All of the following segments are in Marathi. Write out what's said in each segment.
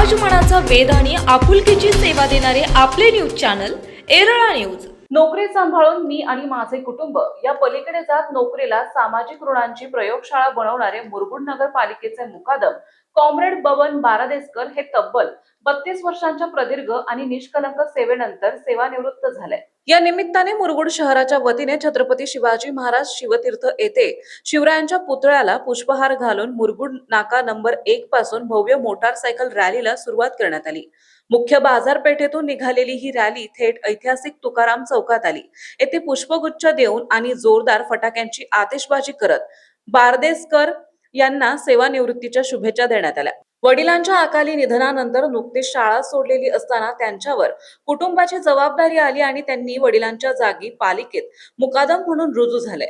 समाजमनाचा वेध आणि आपुलकीची सेवा देणारे आपले न्यूज चॅनल एरळा न्यूज। नोकरी सांभाळून मी आणि माझे कुटुंब या पलीकडे जात नोकरीला सामाजिक ऋणांची प्रयोगशाळा बनवणारे मुरगुड नगरपालिकेचे मुकादम कॉम्रेड बबन बारादेसकर हे तब्बल 32 वर्षांच्या प्रदीर्घ आणि निष्कलंक सेवेनंतर सेवानिवृत्त झाले। या निमित्ताने मुरगुड शहराच्या वतीने छत्रपती शिवाजी महाराज शिवतीर्थ येथे शिवरायांच्या पुतळ्याला पुष्पहार घालून मुरगुड नाका नंबर 1 पासून भव्य मोटारसायकल रॅलीला सुरुवात करण्यात आली। मुख्य बाजारपेठेतून निघालेली ही रॅली थेट ऐतिहासिक तुकाराम चौकात आली। येथे पुष्पगुच्छ देऊन आणि जोरदार फटाक्यांची आतिषबाजी करत बारदेसकर यांना सेवानिवृत्तीच्या शुभेच्छा देण्यात आल्या। वडिलांच्या अकाली निधनानंतर नुकतीच शाळा सोडलेली असताना त्यांच्यावर कुटुंबाची जबाबदारी आली आणि त्यांनी वडिलांच्या जागी पालिकेत मुकादम म्हणून रुजू झाले।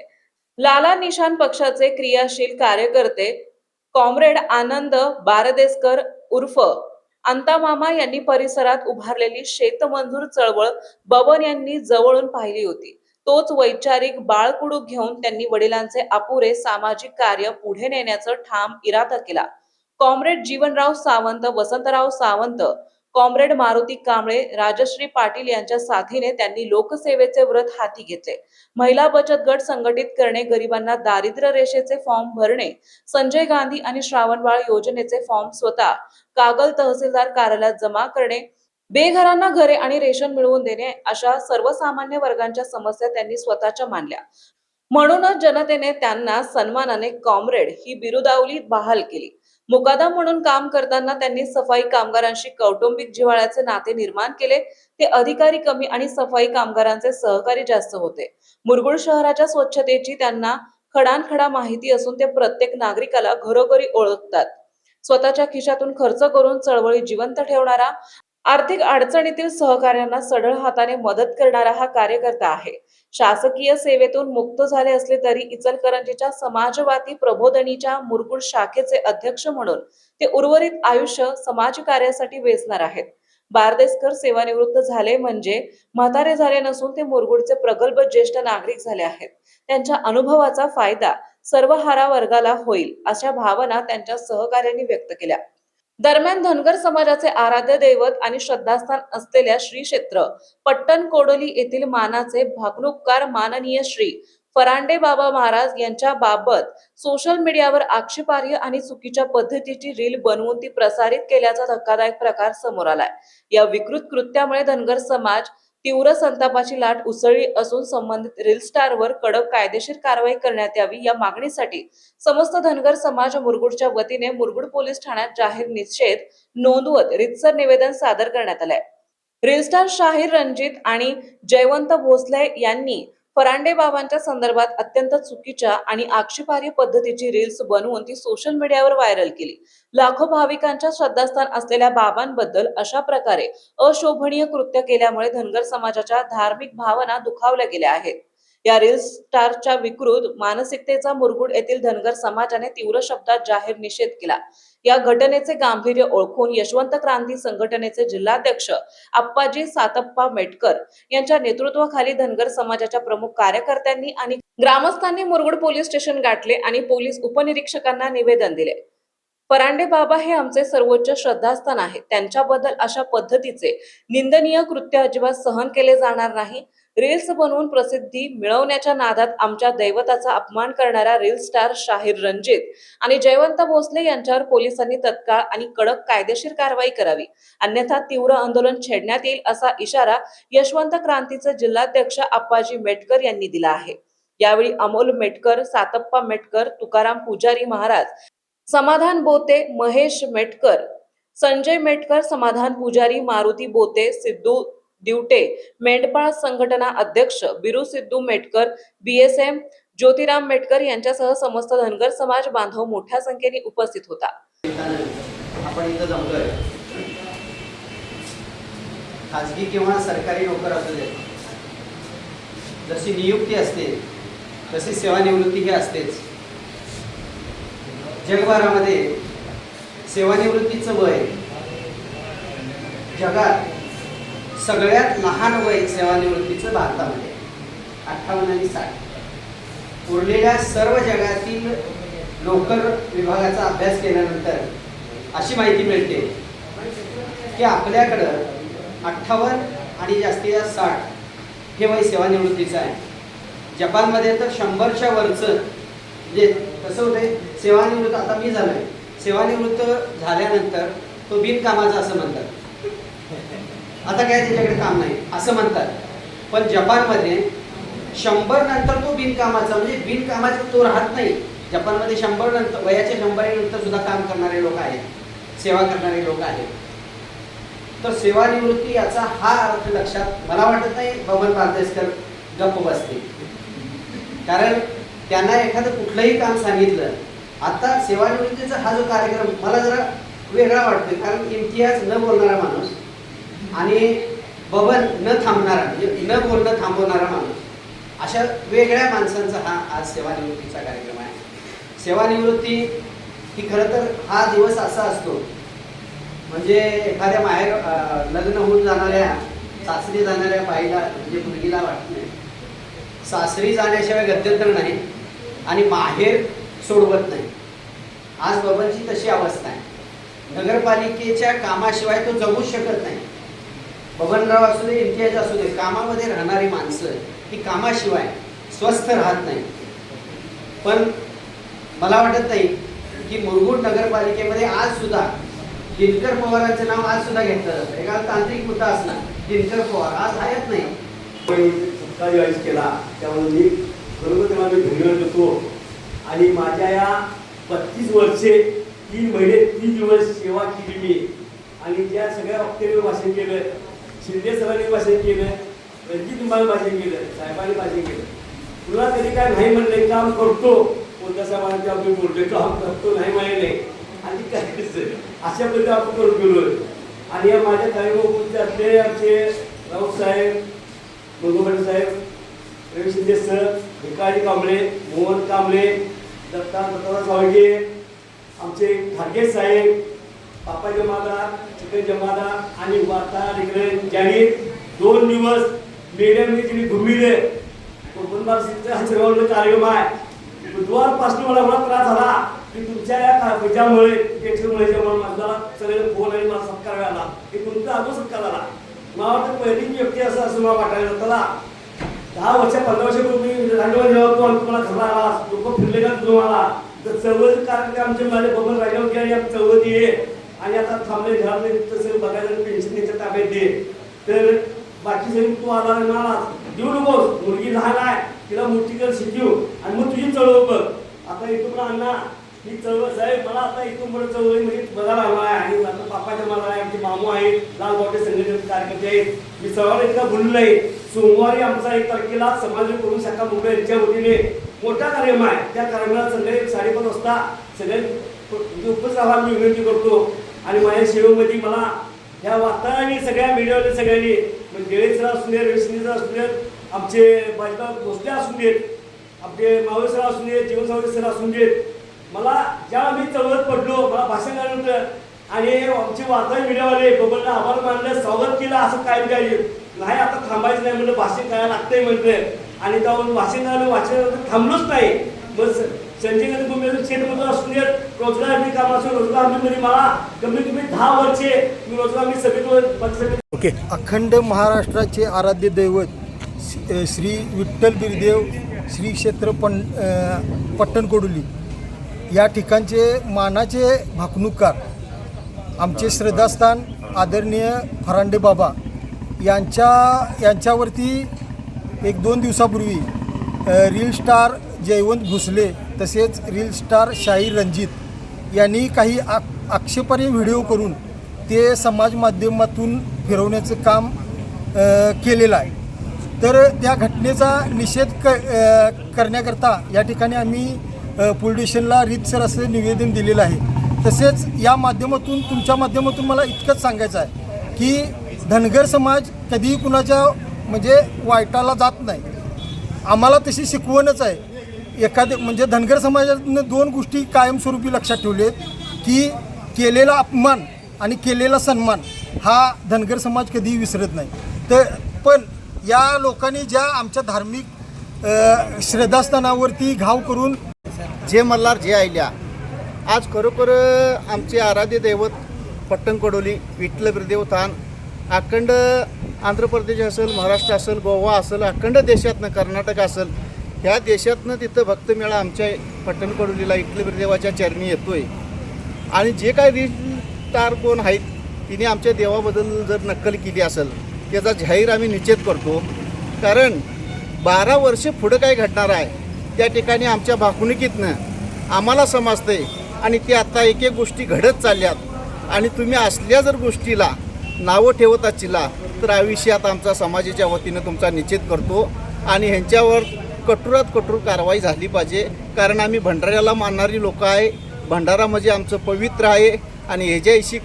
लाला निशान पक्षाचे क्रियाशील कार्यकर्ते कॉम्रेड आनंद बारदेसकर उर्फ अंतामामा यांनी परिसरात उभारलेली शेतमजूर चळवळ बबन यांनी जवळून पाहिली होती। तोच वैचारिक बाळकुडू घेऊन त्यांनी वडिलांचे अपुरे सामाजिक कार्य पुढे नेण्याचा ठाम इरादा केला। कॉम्रेड जीवनराव सावंत, वसंतराव सावंत, कॉम्रेड मारुती कांबळे, राजश्री पाटील यांच्या साथीने त्यांनी लोकसेवेचे व्रत हाती घेतले। महिला बचत गट संघटित करणे, गरिबांना दारिद्र्य रेषेचे फॉर्म भरणे, संजय गांधी आणि श्रावणबाळ योजनेचे फॉर्म स्वतः कागल तहसीलदार कार्यालयात जमा करणे, बेघरांना घरे आणि रेशन मिळवून देणे अशा सर्वसामान्य वर्गांच्या समस्या त्यांनी स्वतःच्या मांडल्या। म्हणूनच जनतेने त्यांना सन्मानाने कॉम्रेड ही बिरुदावली बहाल केली। मुकादम म्हणून काम करताना त्यांनी सफाई कामगारांशी कौटुंबिक जिव्हाळ्याचे नाते निर्माण केले। ते अधिकारी कमी आणि सफाई कामगारांचे सहकारी जास्त होते। मुरगुड शहराच्या स्वच्छतेची त्यांना खडानखडा माहिती असून ते प्रत्येक नागरिकाला घरोघरी ओळखतात। स्वतःच्या खिशातून खर्च करून चळवळी जिवंत ठेवणारा, आर्थिक अडचणीतील सहकार्यांना सढळ हाताने मदत करणारा हा कार्यकर्ता आहे। शासकीय सेवेतून मुक्त झाले असले तरी इचलकरंजीच्या समाजवादी प्रबोधनीच्या मुरगुड शाखेचे अध्यक्ष म्हणून ते उर्वरित आयुष्य समाजकार्यासाठी वेचणार आहेत। बारदेसकर सेवानिवृत्त झाले म्हणजे म्हातारे झाले नसून ते मुरगुडचे प्रगल्भ ज्येष्ठ नागरिक झाले आहेत। त्यांच्या अनुभवाचा फायदा सर्वहारा वर्गाला होईल अशा भावना त्यांच्या सहकार्यांनी व्यक्त केल्या। दरम्यान धनगर समाजाचे आराध्य दैवत आणि श्रद्धास्थान असलेल्या श्री क्षेत्र पट्टण कोडोली येथील मानाचे भाकणूककार माननीय श्री फरांडे बाबा महाराज यांच्या बाबत सोशल मीडियावर आक्षेपार्ह आणि चुकीच्या पद्धतीची रील बनवून ती प्रसारित केल्याचा धक्कादायक प्रकार समोर आलाय। या विकृत कृत्यामुळे धनगर समाज तीव्र संतापाची लाट उसळली असून संबंधित रील स्टारवर कडक कायदेशीर कारवाई करण्यात यावी या मागणीसाठी समस्त धनगर समाज मुरगुडच्या वतीने मुरगुड पोलीस ठाण्यात जाहीर निषेध नोंदवत रितसर निवेदन सादर करण्यात आले। रील स्टार शाहीर रणजित आणि जयवंत भोसले यांनी फरांडे बाबांच्या संदर्भात अत्यंत चुकीच्या आणि आक्षेपार्ह पद्धतीची रील्स बनवून ती सोशल मीडियावर व्हायरल केली। लाखो भाविकांच्या श्रद्धास्थान असलेल्या बाबांबद्दल अशा प्रकारे अशोभनीय कृत्य केल्यामुळे धनगर समाजाच्या धार्मिक भावना दुखावल्या गेल्या आहेत। या रील स्टारच्या विकृत मानसिकतेचा मुरगुड येथील धनगर समाजाने तीव्र शब्दात जाहीर निषेध केला। या घटनेचे गांभीर्य ओळखून यशवंत क्रांती संघटनेचे जिल्हाध्यक्ष आप्पाजी सातप्पा मेटकर यांच्या नेतृत्वाखाली धनगर समाजाच्या प्रमुख कार्यकर्त्यांनी आणि ग्रामस्थांनी मुरगुड पोलीस स्टेशन गाठले आणि पोलीस उपनिरीक्षकांना निवेदन दिले। फरांडे बाबा हे आमचे सर्वोच्च श्रद्धास्थान आहे। त्यांच्याबद्दल अशा पद्धतीचे निंदनीय कृत्य अजिबात सहन केले जाणार नाही। रील्स बनवून प्रसिद्धी मिळवण्याच्या नादात आमच्या दैवताचा अपमान करणाऱ्या रील स्टार शाहीर रणजित आणि जयवंत भोसले यांच्यावर पोलिसांनी तत्काळ आणि कडक कायदेशीर कारवाई करावी, अन्यथा तीव्र आंदोलन छेडण्यात येईल असा इशारा यशवंत क्रांतीचे जिल्हाध्यक्ष आप्पाजी मेटकर यांनी दिला आहे। यावेळी अमोल मेटकर, सातप्पा मेटकर, तुकाराम पुजारी महाराज, समाधान बोते, महेश मेटकर, संजय मेटकर, समाधान पुजारी, मारुती बोते, सिद्धू दिवटे, मेंढपाळ संघटना अध्यक्ष बिरू सिद्धू मेटकर, बीएसएम ज्योतिराम मेटकर यांच्यासह समस्त धनगर समाज बांधव मोठ्या संख्येने उपस्थित होता। आपण इथं जमलोय, खाजगी किंवा सरकारी नोकर असू दे, जशी नियुक्ती असते तशी सेवानिवृत्ती ही असतेच। जगभरामध्ये सेवानिवृत्तीचं वय जगात सगळ्यात लहान वय सेवानिवृत्तीचं भारतामध्ये 58 आणि 60। उरलेल्या सर्व जगातील नोकर विभागाचा अभ्यास केल्यानंतर अशी माहिती मिळते की आपल्याकडं 58 आणि जास्तीत जास्त 60 हे वय सेवानिवृत्तीचं आहे. जपानमध्ये तर 100च्या वरचं, म्हणजे कसं होतंय, सेवानिवृत्त आता मी झालोय, सेवानिवृत्त झाल्यानंतर तो बिनकामाचा असं म्हणतात. आता काय त्याच्याकडे काम नाही असं म्हणतात. पण जपानमध्ये 100 नंतर तो बिनकामाचा, म्हणजे बिनकामाचा तो राहत नाही. जपानमध्ये 100 नंतर, वयाच्या 100 नंतर सुद्धा काम करणारे लोक आहेत, सेवा करणारे लोक आहेत. तर सेवानिवृत्ती याचा हा अर्थ लक्षात मला वाटत नाही बबन बारदेसकर गप्प बसतील. कारण त्यांना एखादं कुठलंही काम सांगितलं, आता सेवानिवृत्तीचा हा जो कार्यक्रम मला जरा वेगळा वाटतोय. कारण इम्तियाज न बोलणारा माणूस आणि बबन न थांबणारा, म्हणजे न बोलणं थांबवणारा माणूस, अशा वेगळ्या माणसांचा हा आज सेवानिवृत्तीचा कार्यक्रम आहे. सेवानिवृत्ती ही खरं तर हा दिवस असा असतो, म्हणजे एखाद्या माहेर लग्न होऊन जाणाऱ्या, सासरी जाणाऱ्या बाईला, म्हणजे मुलगीला वाटत नाही सासरी जाण्याशिवाय गत्यंतर नाही आणि माहेर सोडवत नाही. आज बबनची तशी अवस्था आहे. नगरपालिकेच्या कामाशिवाय तो जगूच शकत नाही. बबनराव असू दे, इम्तियाज असू दे, कामामध्ये राहणारी माणसं ही कामाशिवाय स्वस्थ राहत नाही. पण मला वाटत नाही की मुरगुड नगरपालिकेमध्ये आज सुद्धा दिनकर पवारांचं नाव आज सुद्धा घेतलं जातं. एखादा तांत्रिक मुद्दा असला, दिनकर पवार आज आहेत नाही. सत्ता जॉईन केला त्यामुळे मी बरोबर तेव्हा मी धन्यवाद देतो. आणि माझ्या या 32 वर्षे 3 महिने 3 दिवस सेवा केली मी. आणि ज्या सगळ्या वक्त्यांनी भाषण केलं, शिंदे सरांनी भाषण केलं, रणजित कुमार भाषण केलं, साहेबांनी भाषण केलं, तुला कधी काय नाही म्हणले, काम करतो कोणत्या साहेबांचे आपण बोलतोय, काम करतो नाही म्हणले आणि काय अशा पद्धतीने आपण करून गेलोय. आणि या माझ्या कार्यक्रमातले आमचे राऊत साहेब, मंगोपाटी साहेब, रवी शिंदे सर, भिकाजी कांबळे, मोहन कांबळे, दत्ता सावगे, आमचे खारगे साहेब, पापा जमादार, चिकन जमादार आणि वार्ता इकडे ज्यांनी 2 दिवस मेड्यामध्ये ज्यांनी घुमिले सर्वांचा कार्यक्रम आहे. बुधवारपासून मला एवढा त्रास झाला की तुमच्या या ह्याच्यामुळे टेक्स्टमुळे माझा सगळे फोन आणि मला सत्कार आला की तुमचा अजून सत्कार झाला. मला वाटतं पहिली व्यक्ती असं मला वाटायला त्याला 10 वर्ष 15 वर्षापूर्वी राजवाडा जेव्हा तुम्हाला खबरा आला, लोक फिरले का तुम्हाला तर चळवळीचे कार्यक्रम आमचे माझे बबन राजावरती या चळवळी आहे. आणि आता थांबले घरातले तसं बघायला पेन्शन त्याच्या ताब्यात दे, तर बाकी सगळी तू आला मला देऊ नकोस, मुलगी लहान आहे तिला मोठी कर शिकवू आणि मग तुझी चळवळ बघ. आता इथून पण अण्णा ही चळवळ साहेब मला आता इथून पुढे चळवळी म्हणजे बघायला हवा आहे. आणि आता पापाच्या मला आहे, आमचे मामू आहेत, लालबावटे संघटनेचे कार्यकर्ते आहेत. मी चळवळ इतका बोललो नाही. सोमवारी आमचा 1 तारखेला समाजकरून शाखा मुंबई यांच्या वतीने मोठा कार्यक्रम आहे. त्या कार्यक्रमाला संध्याकाळी 5:30 वाजता सगळे उपस्थित राहायला मी विनंती करतो. आणि माझ्या सेवेमध्ये मला ह्या वार्ताहरांनी सगळ्या मीडियावाले सगळ्यांनी जयेश सर असू दे, रविशंकर सर असू देत, आमचे बाजूला भोसले असू देत, आपले मावळे सर असू देत, जीवनसावळे सर असू देत, मला ज्या मी चळवळत पडलो मला भाषण करायला होतं. आणि आमचे वार्ताहर मीडियावाले बबनला आभार मानलं, स्वागत केलं. असं काय नाही, आता थांबायचं नाही म्हणलं, भाषण करायला लागतंय म्हटलं. आणि त्यावर भाषण करायला वाचन थांबलोच नाही. मग संजय गांधी मुंबईचं क्षेत्रमध्ये असू देत, रोजगार मी काम असो, रोजगार आमच्यामध्ये मला कमीत कमी 10 वर्षे मी रोजगार मी सभेत ओके. अखंड महाराष्ट्राचे आराध्य दैवत श्री विठ्ठल बिरदेव श्री क्षेत्र पट्टणकोडोली या ठिकाणचे मानाचे भाकणूककार आमचे श्रद्धास्थान आदरणीय फरांडे बाबा यांच्यावरती 1-2 दिवसापूर्वी रील स्टार जयवंत भोसले तसेच रील स्टार शाहीर रणजित यांनी काही आक्षेपार्ह व्हिडिओ करून ते समाज माध्यमातून फिरवण्याचं काम केलेलं आहे. तर त्या घटनेचा निषेध करण्याकरता या ठिकाणी आम्ही पोलीस स्टेशनला रीतसर असं निवेदन दिलेलं आहे. तसेच या माध्यमातून तुमच्या माध्यमातून मला इतकंच सांगायचं आहे की धनगर समाज कधीही कुणाच्या म्हणजे वाईटाला जात नाही. आम्हाला तशी शिकवणच आहे. म्हणजे धनगर समाजानं 2 गोष्टी कायमस्वरूपी लक्षात ठेवल्या आहेत की केलेला अपमान आणि केलेला सन्मान हा धनगर समाज कधीही विसरत नाही. तर पण या लोकांनी ज्या आमच्या धार्मिक श्रद्धास्थानावरती घाव करून जे मल्हार जे आयल्या आज खरोखर आमचे आराध्य दैवत पट्टणकडोली विठ्ठल बिरदेव थान अखंड आंध्र प्रदेश असेल, महाराष्ट्र असेल, गोवा असेल, अखंड देशातनं कर्नाटक असेल, ह्या देशातनं तिथं भक्तमेळा आमच्या पट्टणकडोलीला विठ्ठल बिरदेवाच्या चरणी येतोय. आणि जे काय रील स्टार कोण आहेत तिने आमच्या देवाबद्दल जर नक्कल केली असेल त्याचा जाहीर आम्ही निषेध करतो. कारण 12 वर्षे पुढं काय घडणार आहे त्या ठिकाणी आमच्या भाकुनिकीतनं आम्हाला समजतंय आणि ते आता एक एक गोष्टी घडत चालल्यात. आणि तुम्ही असल्या जर गोष्टीला नावं ठेवत असला तर आयुष्यात आमचा समाजाच्या वतीनं तुमचा निषेध करतो आणि ह्यांच्यावर कठोरात कठोर कारवाई झाली पाहिजे. कारण आम्ही भंडाऱ्याला मानणारी लोक आहे. भंडारा म्हणजे आमचं पवित्र आहे आणि ह्याच्याविषयी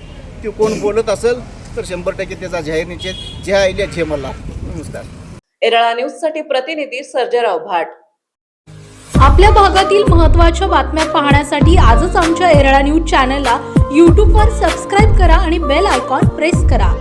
ते कोण बोलत असेल तर 100% त्याचा जाहीर निषेध. जय आईल्या जय मल्हार. नमस्कार. एरळा न्यूज साठी प्रतिनिधी सर्जेराव भाट. आपल्या भागातील महत्त्वाच्या बातम्या पाहण्यासाठी आजच आमच्या एरळा न्यूज चॅनलला यूट्यूबवर सबस्क्राईब करा आणि बेल आयकॉन प्रेस करा.